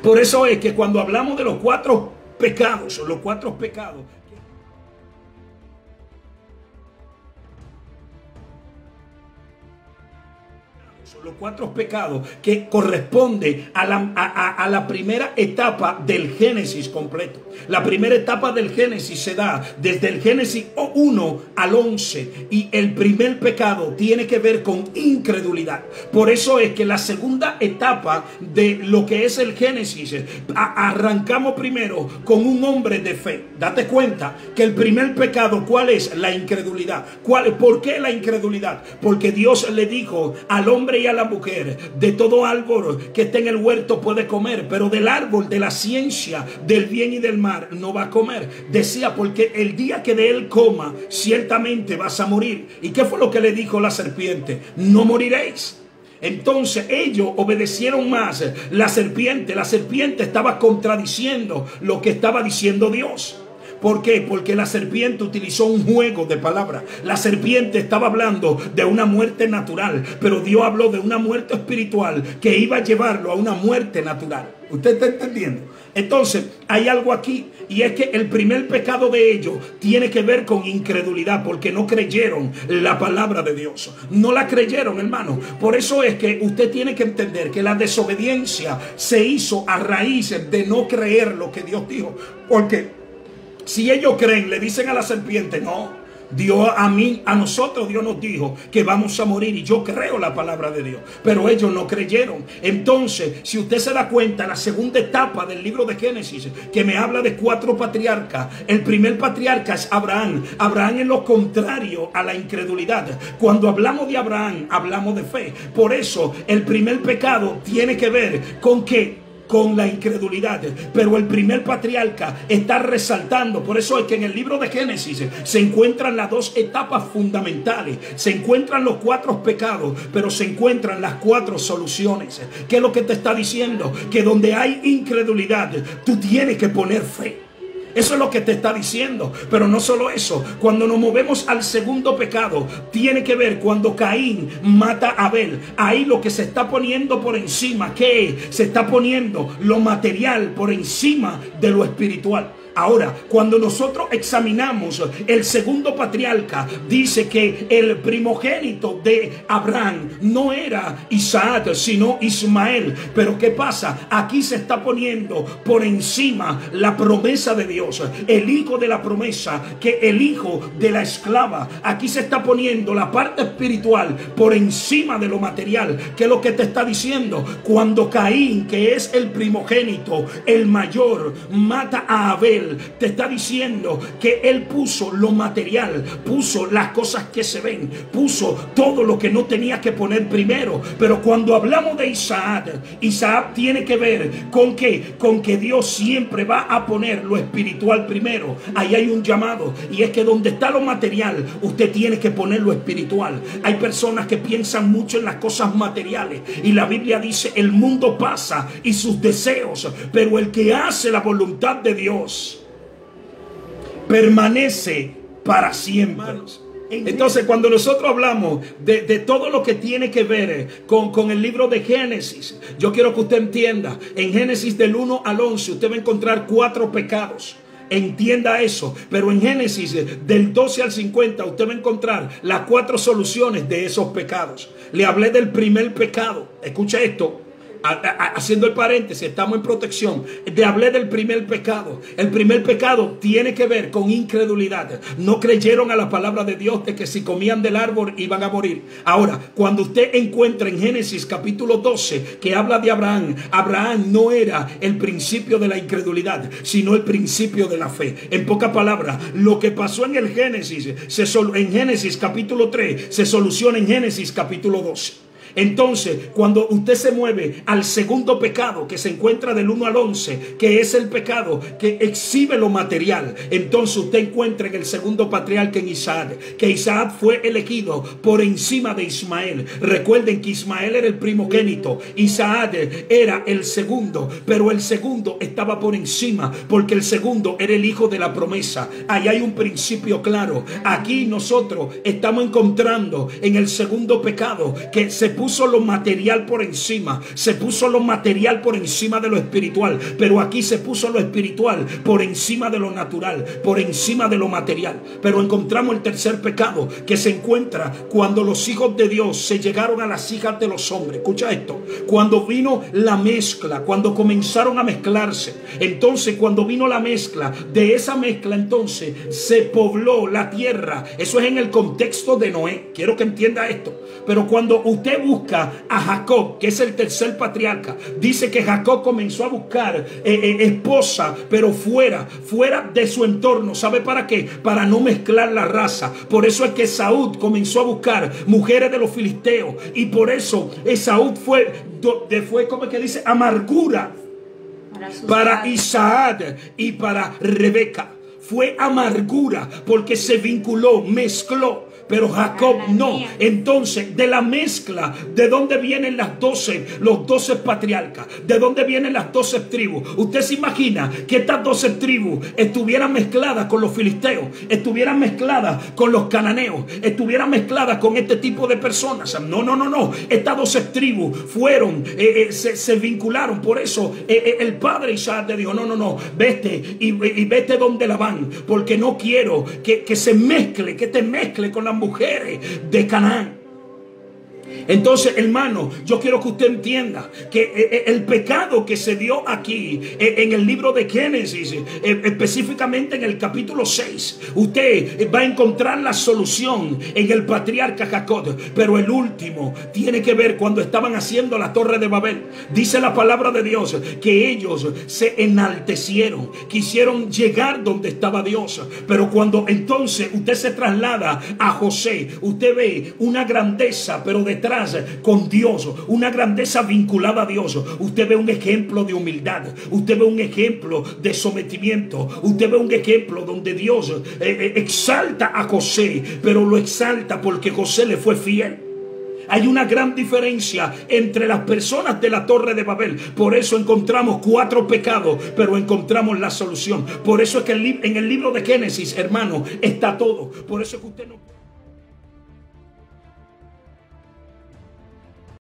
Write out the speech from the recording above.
Por eso es que cuando hablamos de los cuatro pecados, los cuatro pecados que corresponde a la primera etapa del Génesis completo. La primera etapa del Génesis se da desde el Génesis 1 al 11 y el primer pecado tiene que ver con incredulidad. Por eso es que la segunda etapa de lo que es el Génesis, arrancamos primero con un hombre de fe. Date cuenta que el primer pecado, ¿cuál es? La incredulidad. ¿Por qué la incredulidad? Porque Dios le dijo al hombre y a la mujer: de todo árbol que esté en el huerto puede comer, pero del árbol de la ciencia del bien y del mal no va a comer. Decía, porque el día que de él coma, ciertamente vas a morir. ¿Y qué fue lo que le dijo la serpiente? No moriréis. Entonces ellos obedecieron más la serpiente. La serpiente estaba contradiciendo lo que estaba diciendo Dios. ¿Por qué? Porque la serpiente utilizó un juego de palabras. La serpiente estaba hablando de una muerte natural, pero Dios habló de una muerte espiritual que iba a llevarlo a una muerte natural. ¿Usted está entendiendo? Entonces, hay algo aquí, y es que el primer pecado de ellos tiene que ver con incredulidad, porque no creyeron la palabra de Dios. No la creyeron, hermano. Por eso es que usted tiene que entender que la desobediencia se hizo a raíz de no creer lo que Dios dijo. Porque si ellos creen, le dicen a la serpiente: no, Dios a nosotros Dios nos dijo que vamos a morir, y yo creo la palabra de Dios. Pero ellos no creyeron. Entonces, si usted se da cuenta, la segunda etapa del libro de Génesis, que me habla de cuatro patriarcas, el primer patriarca es Abraham. Abraham es lo contrario a la incredulidad. Cuando hablamos de Abraham, hablamos de fe. Por eso, el primer pecado tiene que ver con que con la incredulidad, pero el primer patriarca está resaltando. Por eso es que en el libro de Génesis se encuentran las dos etapas fundamentales, se encuentran los cuatro pecados, pero se encuentran las cuatro soluciones. ¿Qué es lo que te está diciendo? Que donde hay incredulidad, tú tienes que poner fe. Eso es lo que te está diciendo. Pero no solo eso, cuando nos movemos al segundo pecado, tiene que ver cuando Caín mata a Abel. Ahí lo que se está poniendo por encima, ¿qué? Se está poniendo lo material por encima de lo espiritual. Ahora, cuando nosotros examinamos el segundo patriarca, dice que el primogénito de Abraham no era Isaac, sino Ismael. Pero ¿qué pasa? Aquí se está poniendo por encima la promesa de Dios, el hijo de la promesa, que el hijo de la esclava. Aquí se está poniendo la parte espiritual por encima de lo material. ¿Qué es lo que te está diciendo? Cuando Caín, que es el primogénito, el mayor, mata a Abel, te está diciendo que él puso lo material, puso las cosas que se ven, puso todo lo que no tenía que poner primero. Pero cuando hablamos de Isaac, Isaac tiene que ver con que Dios siempre va a poner lo espiritual primero. Ahí hay un llamado, y es que donde está lo material, usted tiene que poner lo espiritual. Hay personas que piensan mucho en las cosas materiales, y la Biblia dice: el mundo pasa y sus deseos, pero el que hace la voluntad de Dios permanece para siempre. Entonces, cuando nosotros hablamos de todo lo que tiene que ver con el libro de Génesis, yo quiero que usted entienda, en Génesis del 1 al 11 usted va a encontrar cuatro pecados. Entienda eso. Pero en Génesis del 12 al 50 usted va a encontrar las cuatro soluciones de esos pecados. Le hablé del primer pecado. Escucha esto. Haciendo el paréntesis, estamos en protección. Te hablé del primer pecado. El primer pecado tiene que ver con incredulidad. No creyeron a la palabra de Dios de que si comían del árbol iban a morir. Ahora, cuando usted encuentra en Génesis capítulo 12 que habla de Abraham, Abraham no era el principio de la incredulidad, sino el principio de la fe. En pocas palabras, lo que pasó en el Génesis, en Génesis capítulo 3, se soluciona en Génesis capítulo 12. Entonces, cuando usted se mueve al segundo pecado, que se encuentra del 1 al 11, que es el pecado que exhibe lo material, entonces usted encuentra en el segundo patriarca, en Isaac, que Isaac fue elegido por encima de Ismael. Recuerden que Ismael era el primogénito, Isaac era el segundo, pero el segundo estaba por encima, porque el segundo era el hijo de la promesa. Ahí hay un principio claro. Aquí nosotros estamos encontrando en el segundo pecado que se puso lo material por encima. Se puso lo material por encima de lo espiritual. Pero aquí se puso lo espiritual por encima de lo natural, por encima de lo material. Pero encontramos el tercer pecado que se encuentra cuando los hijos de Dios se llegaron a las hijas de los hombres. Escucha esto. Cuando vino la mezcla, cuando comenzaron a mezclarse, entonces cuando vino la mezcla, de esa mezcla entonces se pobló la tierra. Eso es en el contexto de Noé. Quiero que entienda esto. Pero cuando usted busca a Jacob, que es el tercer patriarca, dice que Jacob comenzó a buscar esposa, pero fuera de su entorno. ¿Sabe para qué? Para no mezclar la raza. Por eso es que Esaú comenzó a buscar mujeres de los filisteos. Y por eso Esaú fue como que dice, amargura para Isaac y para Rebeca. Fue amargura porque se vinculó, mezcló. Pero Jacob no. Entonces, de la mezcla, ¿de dónde vienen los 12 patriarcas? ¿De dónde vienen las 12 tribus? Usted se imagina que estas 12 tribus estuvieran mezcladas con los filisteos, estuvieran mezcladas con los cananeos, estuvieran mezcladas con este tipo de personas. No. Estas 12 tribus fueron, se vincularon. Por eso el padre Isaac le dijo, no, vete y vete donde la van, porque no quiero que se mezcle, que te mezcle con las mujeres de Canaán. Entonces, hermano, yo quiero que usted entienda que el pecado que se dio aquí en el libro de Génesis, específicamente en el capítulo 6, usted va a encontrar la solución en el patriarca Jacob. Pero el último tiene que ver cuando estaban haciendo la torre de Babel. Dice la palabra de Dios que ellos se enaltecieron, quisieron llegar donde estaba Dios. Pero cuando entonces usted se traslada a José, usted ve una grandeza, pero detrás con Dios, una grandeza vinculada a Dios. Usted ve un ejemplo de humildad, usted ve un ejemplo de sometimiento, usted ve un ejemplo donde Dios exalta a José, pero lo exalta porque José le fue fiel. Hay una gran diferencia entre las personas de la torre de Babel. Por eso encontramos 4 pecados, pero encontramos la solución. Por eso es que en el libro de Génesis, hermano, está todo. Por eso es que usted no...